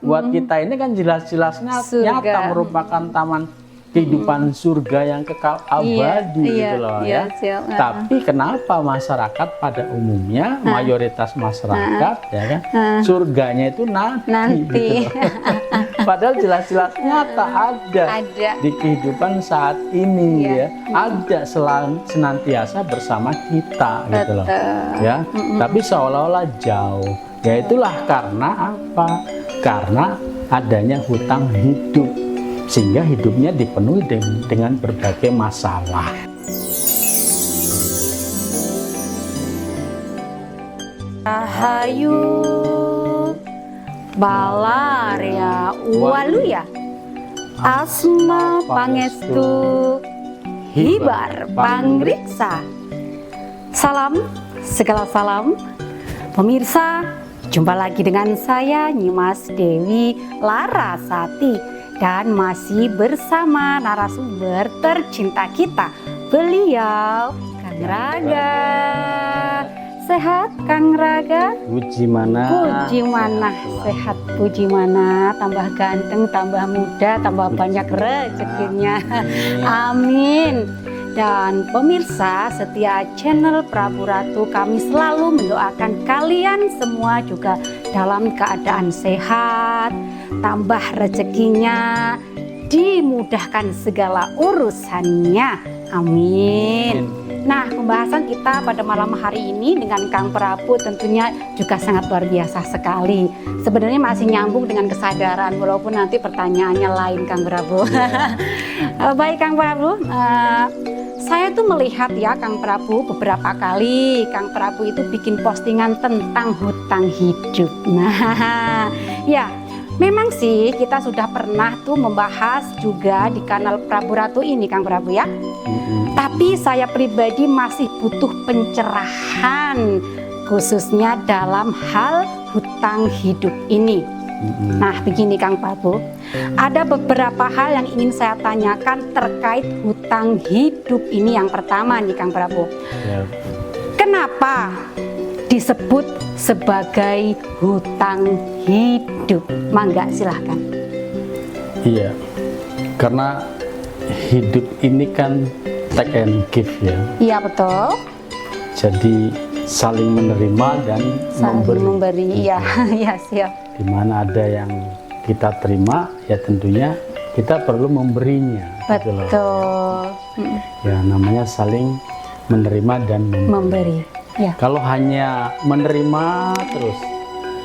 buat kita ini kan jelas-jelasnya nyata merupakan taman kehidupan surga yang kekal abadi gitu loh ya. Tapi kenapa masyarakat pada umumnya, mayoritas masyarakat ya kan, surganya itu nanti. Gitu loh. Padahal jelas-jelas nyata ada di kehidupan saat ini ya, ada senantiasa bersama kita gitu loh ya. Tapi seolah-olah jauh. Ya itulah karena apa? Karena adanya hutang hidup, sehingga hidupnya dipenuhi dengan berbagai masalah. Rahayu Balaria Waluya Asma Pangestu Hibar Pangriksa. Salam, segala salam pemirsa. Jumpa lagi dengan saya Nyimas Dewi Larasati dan masih bersama narasumber tercinta kita, beliau Kang Raga. Sehat Kang Raga? Puji mana? Puji mana? Sehat puji mana? Tambah ganteng, tambah muda, tambah banyak rezekinya. Amin. Dan pemirsa setia channel Prabu Ratu, kami selalu mendoakan kalian semua juga dalam keadaan sehat, tambah rezekinya, dimudahkan segala urusannya. Amin. Nah, pembahasan kita pada malam hari ini dengan Kang Prabu tentunya juga sangat luar biasa sekali. Sebenarnya masih nyambung dengan kesadaran, walaupun nanti pertanyaannya lain, Kang Prabu. Baik Kang Prabu, saya tuh melihat ya Kang Prabu beberapa kali Kang Prabu itu bikin postingan tentang hutang hidup. Nah, ya memang sih kita sudah pernah tuh membahas juga di kanal Prabu Ratu ini Kang Prabu ya. Tapi saya pribadi masih butuh pencerahan khususnya dalam hal hutang hidup ini. Nah begini Kang Prabu, ada beberapa hal yang ingin saya tanyakan terkait hutang hidup ini. Yang pertama nih Kang Prabu, kenapa disebut sebagai hutang hidup? Mangga silahkan. Iya, karena hidup ini kan take and give ya. Iya betul. Jadi saling menerima dan memberi. Iya, iya siap. Di mana ada yang kita terima, ya tentunya kita perlu memberinya. Betul. Gitu loh. Ya namanya saling menerima dan memberi. Ya. Kalau hanya menerima terus,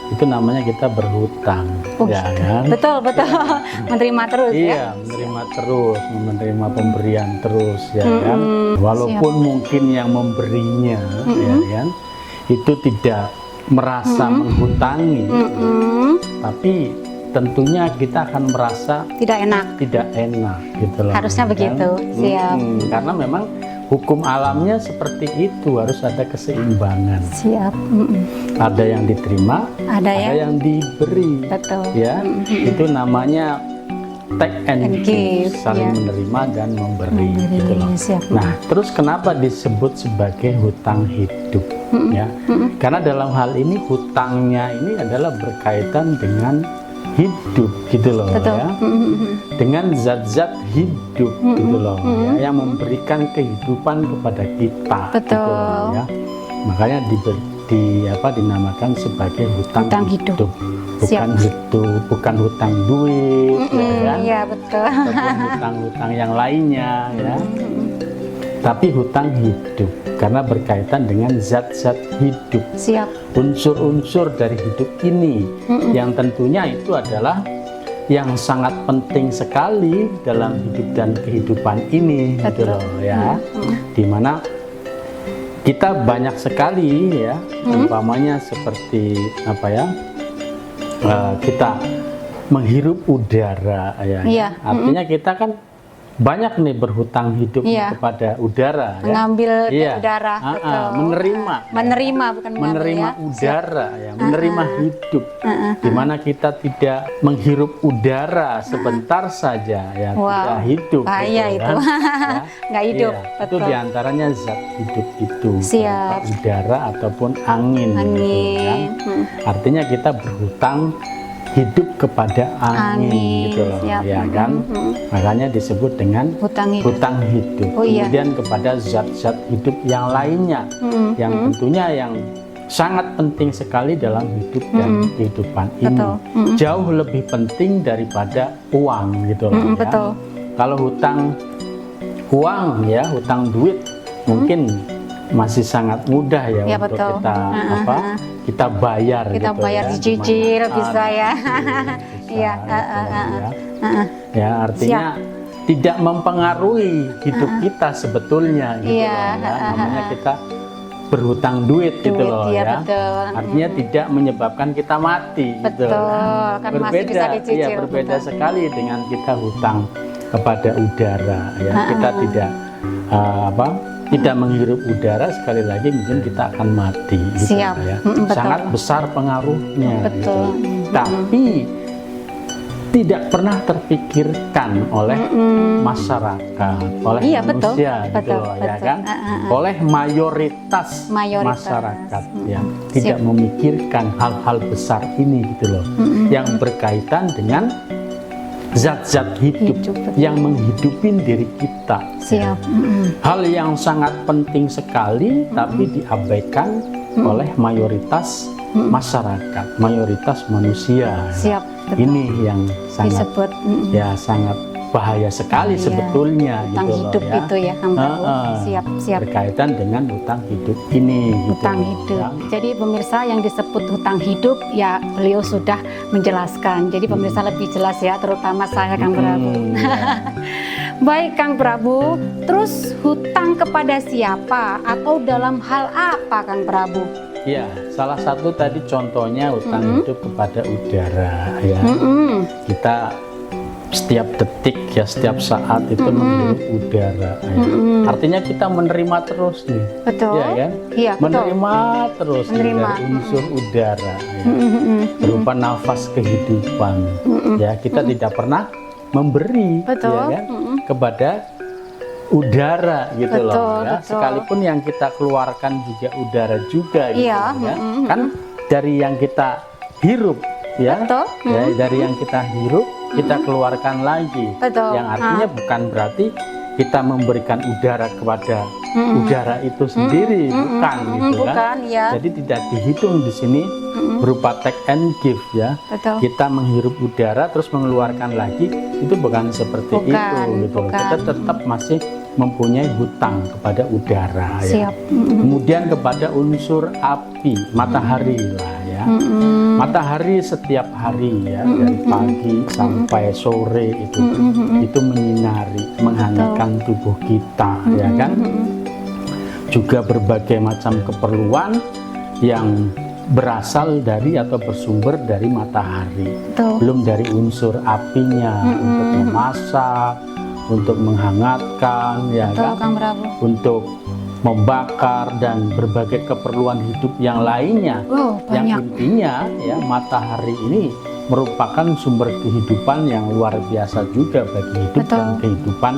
itu namanya kita berhutang, ya kan? Betul, betul. Menerima terus ya. Iya, menerima terus, menerima pemberian terus, ya kan? Walaupun mungkin yang memberinya, ya kan, itu tidak merasa menghutangi, tapi tentunya kita akan merasa tidak enak, gitu loh. Harusnya kan? begitu, siap. Karena memang hukum alamnya seperti itu, harus ada keseimbangan. Siap. Ada yang diterima, ada yang diberi. Betul. Ya, itu namanya take and give, saling menerima dan memberi. Gitu loh. Siap. Nah, terus kenapa disebut sebagai hutang hidup? Ya, karena dalam hal ini hutangnya ini adalah berkaitan dengan hidup, gitu loh. Betul. Ya, dengan zat-zat hidup, gitu loh, ya, yang memberikan kehidupan kepada kita. Betul. Gitu loh, ya. Makanya dinamakan sebagai hutang hidup. Bukan hutang duit, ya kan? Iya betul. Ataupun hutang-hutang yang lainnya, ya. Tapi hutang hidup karena berkaitan dengan zat-zat hidup. Siap. Unsur-unsur dari hidup ini, yang tentunya itu adalah yang sangat penting sekali dalam hidup dan kehidupan ini. Gitu loh, ya. Dimana kita banyak sekali ya, umpamanya seperti apa ya, kita menghirup udara ya. Artinya kita kan banyak nih berhutang hidup kepada udara, mengambil ya? Udara, menerima udara ya, menerima hidup, dimana kita tidak menghirup udara sebentar saja ya, tidak hidup, bahaya gitu, itu, kan? nggak hidup, ya, itu diantaranya zat hidup itu, udara ataupun angin. Gitu, kan? Artinya kita berhutang hidup kepada angin, gitu loh, siap. ya kan? Makanya disebut dengan hutang hidup. Kemudian kepada zat-zat hidup yang lainnya, yang tentunya yang sangat penting sekali dalam hidup dan kehidupan ini. Jauh lebih penting daripada uang, gitu loh, ya. Kalau hutang uang, ya, hutang duit mungkin masih sangat mudah ya, untuk kita kita bayar, kita gitu, bayar ya, dicicil bisa ya. Iya, ya, artinya tidak mempengaruhi hidup kita sebetulnya, gitu loh, ya. Namanya kita berhutang duit, gitu loh, ya. Artinya tidak menyebabkan kita mati, gitu. Kan masih bisa dicicil. Ya, berbeda sekali dengan kita hutang kepada udara, ya. Kita tidak tidak menghirup udara, sekali lagi mungkin kita akan mati, gitu, ya. Sangat besar pengaruhnya, gitu. Tapi tidak pernah terpikirkan oleh masyarakat, oleh manusia, gitu loh, ya kan? Oleh mayoritas masyarakat yang tidak memikirkan hal-hal besar ini, gitu loh, yang berkaitan dengan zat-zat hidup yang menghidupin diri kita. Hal yang sangat penting sekali, tapi diabaikan oleh mayoritas masyarakat, mayoritas manusia. Ini yang sangat ya sangat bahaya sekali sebetulnya, hutang gitu hidup loh, ya. Itu ya, Kang Prabu. Siap. Berkaitan dengan hutang hidup ini, hutang gitu, hidup. Ya. Jadi pemirsa, yang disebut hutang hidup ya beliau sudah menjelaskan. Jadi pemirsa lebih jelas ya, terutama saya, Kang Prabu. Baik, Kang Prabu. Terus hutang kepada siapa atau dalam hal apa, Kang Prabu? Ya, salah satu tadi contohnya hutang hidup kepada udara, ya. Kita setiap detik, ya, setiap saat itu menghirup udara, ya. Artinya kita menerima terus nih, ya kan? Menerima terus dari unsur udara, ya. Berupa nafas kehidupan, ya. Kita tidak pernah memberi, ya kan, kepada udara, gitu loh, ya. Sekalipun yang kita keluarkan juga udara juga, gitu, ya. Kan dari yang kita hirup, ya, ya, dari yang kita hirup kita keluarkan lagi, yang artinya bukan berarti kita memberikan udara kepada udara itu sendiri, bukan, gitu kan? Jadi tidak dihitung di sini berupa take and give, ya. Kita menghirup udara terus mengeluarkan lagi, itu bukan seperti itu, gitu. Kita tetap masih mempunyai hutang kepada udara, ya. Kemudian kepada unsur api, matahari lah, ya. Matahari setiap hari, ya, dari pagi sampai sore itu menyinari, menghangatkan tubuh kita, ya kan? Juga berbagai macam keperluan yang berasal dari atau bersumber dari matahari. Belum dari unsur apinya, untuk memasak, untuk menghangatkan, ya kan? Untuk membakar dan berbagai keperluan hidup yang lainnya. Yang intinya, ya, matahari ini merupakan sumber kehidupan yang luar biasa juga bagi hidup dan kehidupan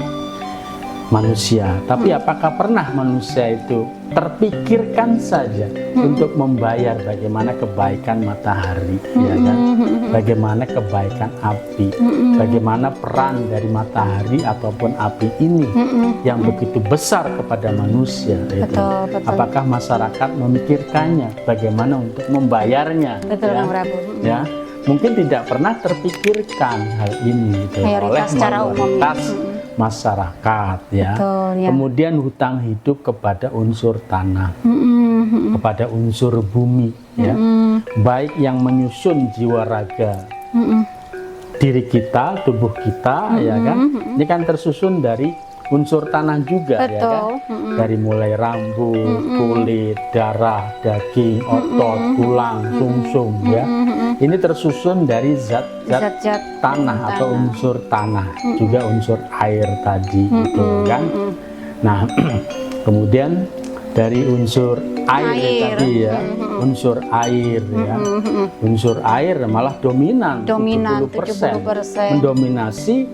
manusia. Tapi apakah pernah manusia itu terpikirkan saja untuk membayar bagaimana kebaikan matahari, ya kan? Bagaimana kebaikan api, bagaimana peran dari matahari ataupun api ini yang begitu besar kepada manusia, itu. Apakah masyarakat memikirkannya, bagaimana untuk membayarnya, ya? Mungkin tidak pernah terpikirkan hal ini, gitu, oleh mayoritas masyarakat, ya. Kemudian hutang hidup kepada unsur tanah, kepada unsur bumi, ya. Baik yang menyusun jiwa raga diri kita, tubuh kita, ya kan? Ini kan tersusun dari unsur tanah juga, ya kan? Dari mulai rambut, kulit, darah, daging, otot, tulang, sumsum, ya. Ini tersusun dari zat-zat tanah atau unsur tanah, juga unsur air tadi, gitu kan. Nah, kemudian dari unsur air tadi, ya, unsur air, ya. Unsur air malah dominan 70%, mendominasi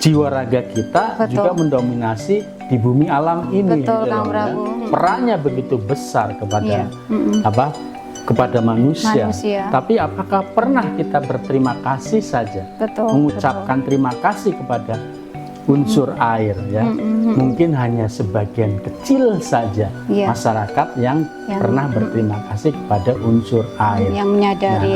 jiwa raga kita, juga mendominasi di bumi alam ini, gitu loh, ya. Perannya begitu besar kepada kepada manusia. Tapi apakah pernah kita berterima kasih saja? Mengucapkan terima kasih kepada unsur air ya. Mungkin hanya sebagian kecil saja masyarakat yang pernah berterima kasih kepada unsur air. Yang menyadari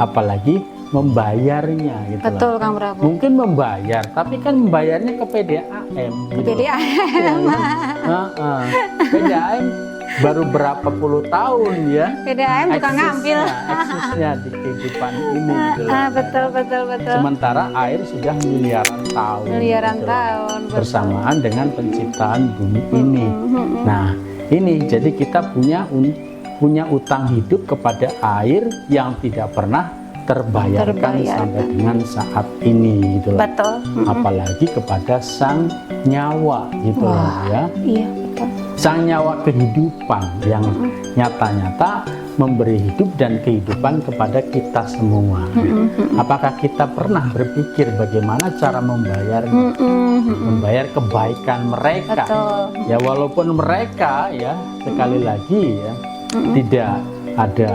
Apalagi membayarnya gitu. Betul Kang Prabu. Mungkin membayar, tapi kan membayarnya ke PDAM gitu. PDAM. PDAM baru berapa puluh tahun ya. PDAM bukan ngambil. Eksisnya di kehidupan ini gitu. Betul. Sementara air sudah miliaran tahun. Tahun. Bersamaan dengan penciptaan bumi ini. Nah, ini jadi kita punya utang hidup kepada air yang tidak pernah terbayarkan sampai dengan saat ini gitu loh. Betul. Apalagi kepada sang nyawa gitu loh ya. Iya, betul. Sang nyawa kehidupan yang nyata-nyata memberi hidup dan kehidupan kepada kita semua. Apakah kita pernah berpikir bagaimana cara membayarnya? Membayar kebaikan mereka. Ya walaupun mereka ya sekali lagi ya tidak ada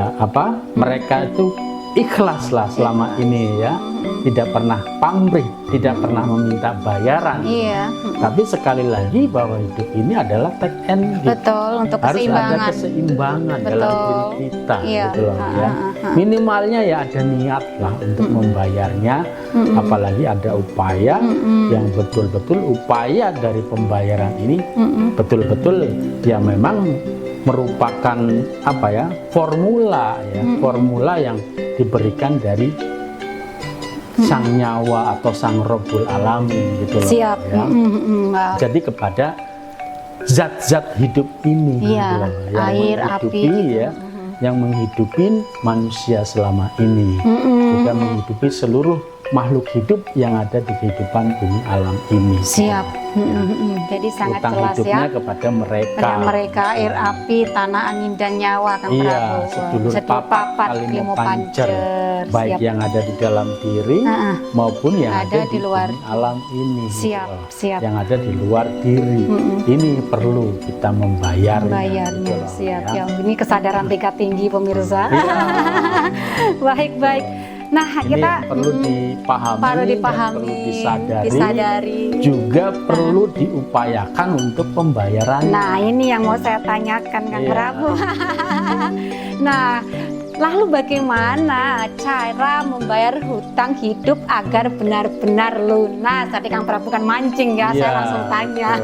mereka itu ikhlaslah selama ini ya, tidak pernah pamrih, tidak pernah meminta bayaran. Tapi sekali lagi bahwa hidup ini adalah take and give. Betul, untuk harus keseimbangan. ada keseimbangan dalam diri kita gitu loh ya. Minimalnya ya ada niat lah untuk membayarnya, apalagi ada upaya yang betul-betul upaya dari pembayaran ini betul-betul ya memang merupakan formula yang diberikan dari sang nyawa atau sang Rabbul Alamin gitu loh. Siap. Ya. Jadi kepada zat-zat hidup ini gitu loh, yang air, menghidupi api ya, yang menghidupi manusia selama ini, juga menghidupi seluruh makhluk hidup yang ada di kehidupan bumi alam ini. Siap. Jadi sangat utang jelas hidupnya ya kepada mereka. Pada mereka air, api, tanah, angin dan nyawa Kang Prabu. Sedulur papat kalimu pancer, baik yang ada di dalam diri maupun yang ada di luar alam ini. Siap. Yang ada di luar diri. Ini perlu kita membayarnya. Siap. Ya. Ini kesadaran tingkat tinggi pemirsa. Baik. Nah, ini kita perlu dipahami, perlu disadari, juga perlu diupayakan untuk pembayaran. Nah, ini yang mau saya tanyakan Kang Prabu. Nah, lalu bagaimana cara membayar hutang hidup agar benar-benar lunas? Tadi Kang Prabu kan mancing ya, saya langsung tanya.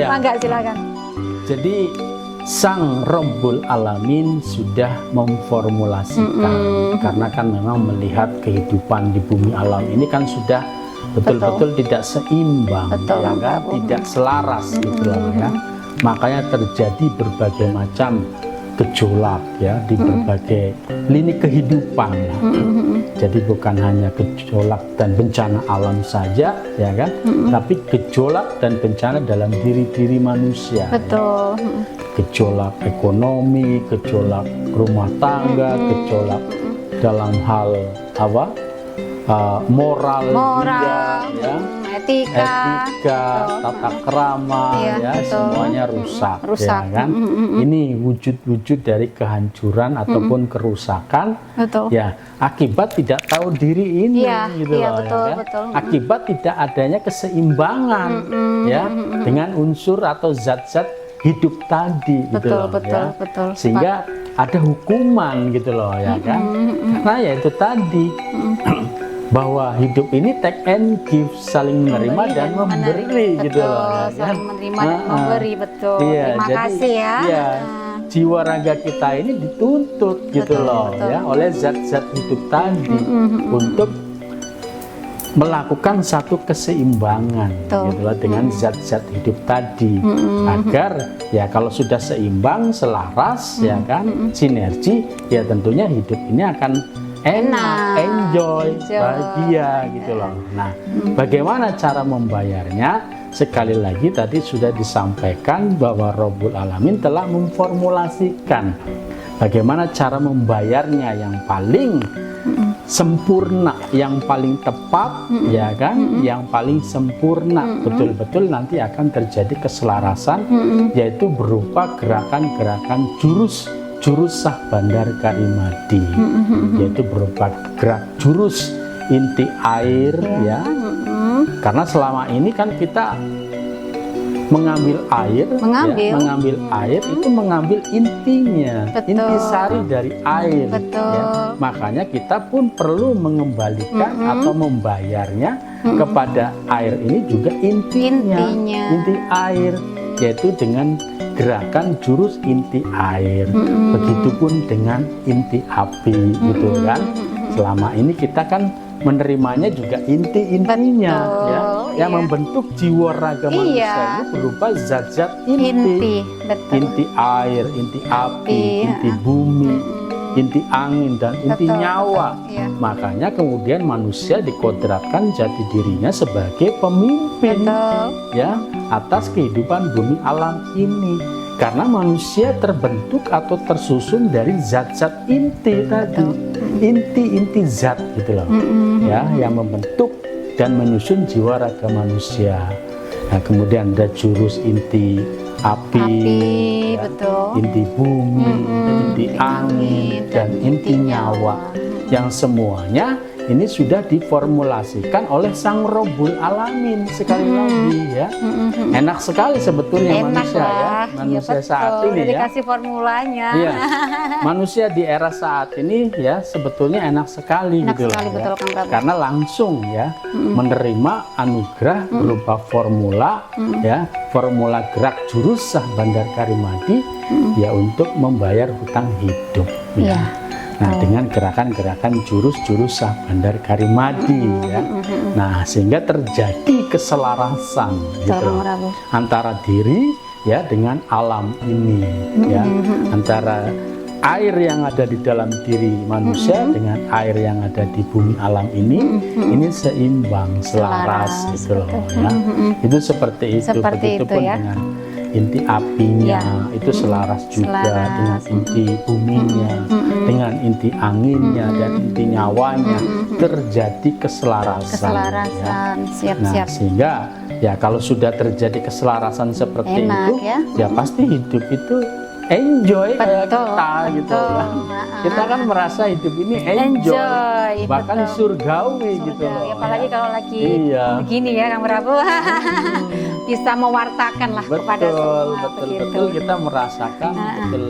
Mangga silakan. Jadi Sang Rabbul Alamin sudah memformulasikan, karena kan memang melihat kehidupan di bumi alam ini kan sudah betul-betul tidak seimbang, ya kan? Tidak selaras gitu loh ya. Makanya terjadi berbagai macam gejolak ya di berbagai lini kehidupan lah. Jadi bukan hanya gejolak dan bencana alam saja ya kan, tapi gejolak dan bencana dalam diri manusia. Betul. Ya. Gejolak ekonomi, gejolak rumah tangga, gejolak dalam hal moral juga, ya. Etika, tata krama, semuanya rusak. Ya kan? Ini wujud-wujud dari kehancuran ataupun kerusakan, ya akibat tidak tahu diri ini, gitu loh, betul. Akibat tidak adanya keseimbangan, ya, dengan unsur atau zat-zat hidup tadi, gitu loh, betul. Sehingga ada hukuman, gitu loh, ya kan? Karena ya itu tadi. Bahwa hidup ini take and give, saling menerima dan memberi, gitu loh, ya kan? Saling menerima dan memberi, betul. Terima kasih ya. Jiwa raga kita ini dituntut, gitu loh, ya, oleh zat-zat hidup tadi untuk melakukan satu keseimbangan, gitu loh, dengan zat-zat hidup tadi, agar ya kalau sudah seimbang, selaras, ya kan, sinergi, ya tentunya hidup ini akan enak, enjoy, bahagia, gitu loh. Nah, bagaimana cara membayarnya? Sekali lagi tadi sudah disampaikan bahwa Rabbul Alamin telah memformulasikan bagaimana cara membayarnya yang paling sempurna, yang paling tepat, ya kan, yang paling sempurna, betul-betul nanti akan terjadi keselarasan, yaitu berupa gerakan-gerakan jurus jurus sah bandar karimadi, yaitu berupa gerak jurus inti air, ya. Karena selama ini kan kita mengambil air, mengambil air itu mengambil intinya, intisari dari air. Ya. Makanya kita pun perlu mengembalikan atau membayarnya kepada air ini juga intinya, inti air, yaitu dengan gerakan jurus inti air. Begitupun dengan inti api, gitu kan. Selama ini kita kan menerimanya juga inti-intinya, ya, yang membentuk jiwa raga manusia ini berupa zat-zat inti, inti air, inti api, inti bumi, inti angin, dan inti nyawa. Makanya kemudian manusia dikodratkan jati dirinya sebagai pemimpin, ya, atas kehidupan bumi alam ini. Karena manusia terbentuk atau tersusun dari zat-zat inti tadi, inti-inti zat, gitu loh, ya, yang membentuk dan menyusun jiwa raga manusia. Nah, kemudian ada jurus inti api, ya, inti bumi, inti angin, dan inti nyawa, yang semuanya ini sudah diformulasikan oleh Sang Rabbul Alamin. Sekali lagi, ya, enak sekali sebetulnya manusia, ya, manusia saat ini, ya, dikasih formulanya. Iya. Manusia di era saat ini, ya, sebetulnya enak sekali, gitu loh, ya. Karena langsung, ya, menerima anugerah berupa formula, ya, formula gerak jurus sah bandar karimadi, ya, untuk membayar hutang hidup, ya. Nah, dengan gerakan-gerakan jurus-jurus sah bandar karimadi, ya. Nah, sehingga terjadi keselarasan, gitu, antara diri, ya, dengan alam ini, ya, antara air yang ada di dalam diri manusia dengan air yang ada di bumi alam ini seimbang, selaras, gitu loh, ya. Itu seperti itu. Begitupun ya, dengan inti apinya, itu selaras juga dengan inti buminya, dengan inti anginnya dan inti nyawanya, terjadi keselarasan. Ya. Nah, sehingga, ya, kalau sudah terjadi keselarasan seperti itu, ya, pasti hidup itu enjoy kayak kita, gitu ya. Kita kan merasa hidup ini enjoy, bahkan surgawi, gitu loh. Apalagi kalau lagi begini, ya, Kang Prabu, bisa mewartakan lah kepada semua. Betul, kita merasakan betul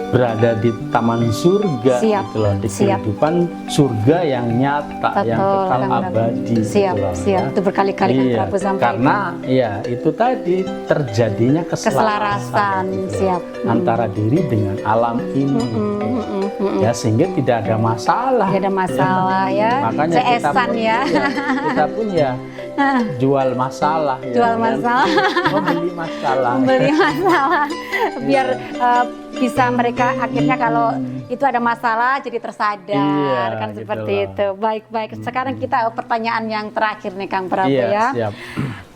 berada di taman surga, gitu loh, di kehidupan surga yang nyata, yang kekal abadi. Gitu loh, ya. Itu berkali-kali Kang Prabu sampaikan. Karena, ya, itu tadi terjadinya keselarasan, gitu, antara diri dengan alam ini, ya, sehingga tidak ada masalah. Tidak ada masalah, ya. Makanya kita pun, kita pun, ya, jual masalah, ya, masalah, membeli masalah, biar bisa mereka akhirnya kalau itu ada masalah jadi tersadar, kan, gitu seperti loh. Itu. Baik. Sekarang kita pertanyaan yang terakhir nih, Kang Prabu, ya. Siap.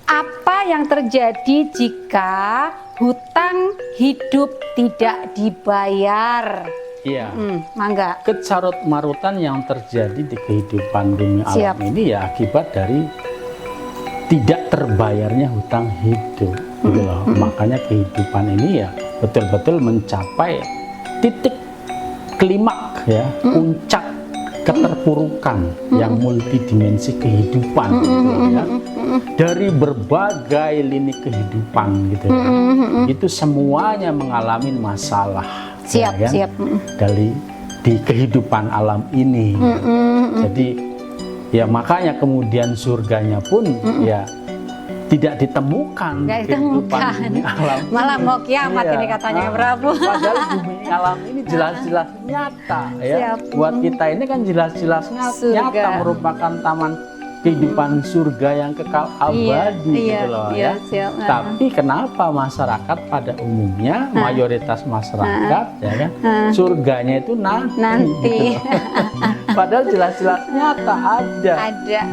Apa yang terjadi jika hutang hidup tidak dibayar? Iya. Mangga. Kecarut marutan yang terjadi di kehidupan bumi alam ini, ya, akibat dari tidak terbayarnya hutang hidup, gitu loh. Makanya kehidupan ini, ya, betul-betul mencapai titik klimak, ya, puncak keterpurukan yang multidimensi kehidupan, gitu, ya. Dari berbagai lini kehidupan, gitu, ya. Itu semuanya mengalami masalah, ya, kan? Di kehidupan alam ini. Jadi, ya, makanya kemudian surganya pun, ya, tidak ditemukan, kehidupan alam. Malah mau kiamat, ini katanya, Prabu. Padahal bumi alam ini jelas-jelas nyata, ya. Buat kita ini kan jelas-jelas nyata merupakan taman kehidupan surga yang kekal abadi, gitu loh, ya. Tapi kenapa masyarakat pada umumnya, mayoritas masyarakat, ya kan, surganya itu nanti. Gitu. Padahal jelas-jelas nyata ada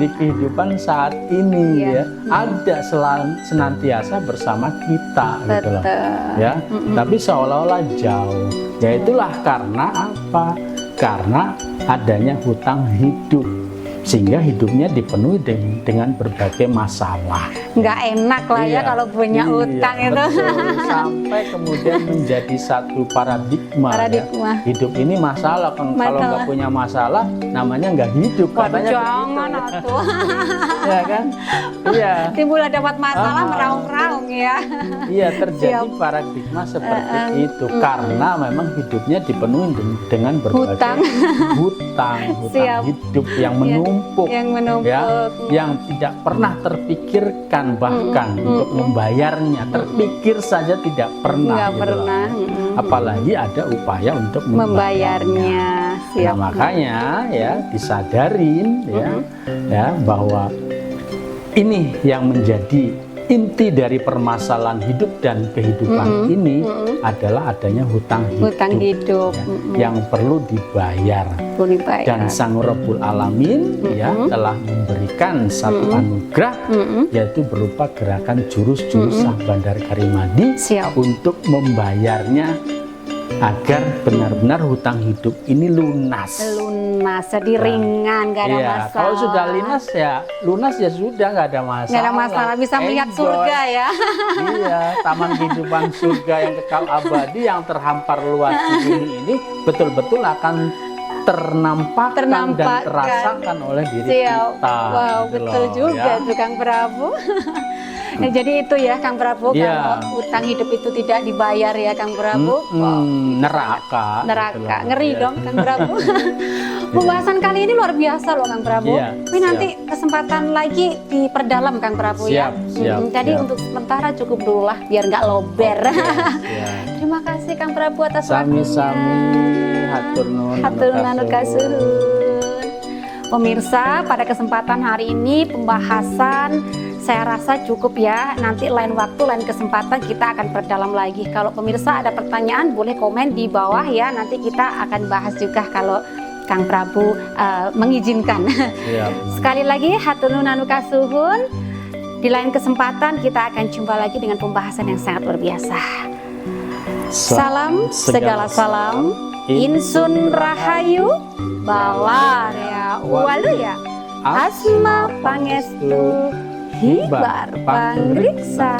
di kehidupan saat ini, ya, ada senantiasa bersama kita, gitu loh, ya. Tapi seolah-olah jauh. Ya, itulah karena apa? Karena adanya hutang hidup. sehingga hidupnya dipenuhi dengan berbagai masalah. Nggak enak lah ya kalau punya utang itu. Betul. Sampai kemudian menjadi satu paradigma. Ya. Hidup ini masalah, kalau nggak punya masalah namanya nggak hidup. Katanya jangan atuh. Ya kan? Iya. Timbul dapat masalah meraung-raung ya. Iya, terjadi paradigma seperti itu karena memang hidupnya dipenuhi dengan berbagai hutang hidup yang menumpuk, ya, yang tidak pernah terpikirkan bahkan untuk membayarnya, terpikir saja tidak pernah. Apalagi ada upaya untuk membayarnya. Nah, makanya ya disadarin ya bahwa ini yang menjadi inti dari permasalahan hidup dan kehidupan ini adalah adanya hutang hidup ya, yang perlu dibayar. Dan Sang Rabbul Alamin ya telah memberikan satu anugerah yaitu berupa gerakan jurus-jurus Sah Bandar Karimadi untuk membayarnya agar benar-benar hutang hidup ini lunas, jadi ringan, gak ada masalah. Kalau sudah lunas ya sudah, gak ada masalah. Gak ada masalah, bisa melihat surga ya. Iya, taman kehidupan surga yang kekal abadi yang terhampar luas di bumi ini betul-betul akan ternampakkan dan terasakan oleh diri kita. Wow, betul juga tuh Kang Prabu. Nah, jadi itu ya Kang Prabu, kalau utang hidup itu tidak dibayar ya Kang Prabu, neraka, ngeri dong Kang Prabu. Pembahasan kali ini luar biasa loh Kang Prabu. Tapi nanti kesempatan lagi diperdalam Kang Prabu ya. Jadi untuk sementara cukup dulu lah biar nggak lober. Terima kasih Kang Prabu atas waktunya. Sami-sami, hatur nuhun kasuhun. Pemirsa, pada kesempatan hari ini pembahasan saya rasa cukup ya. Nanti lain waktu, lain kesempatan kita akan perdalam lagi. Kalau pemirsa ada pertanyaan boleh komen di bawah ya. Nanti kita akan bahas juga kalau Kang Prabu mengizinkan. Sekali lagi hatur nuhun anu kasuhun. Di lain kesempatan kita akan jumpa lagi dengan pembahasan yang sangat luar biasa. Salam segala salam, insun rahayu, bawaria waluya, asma pangestu, hibar pangriksa.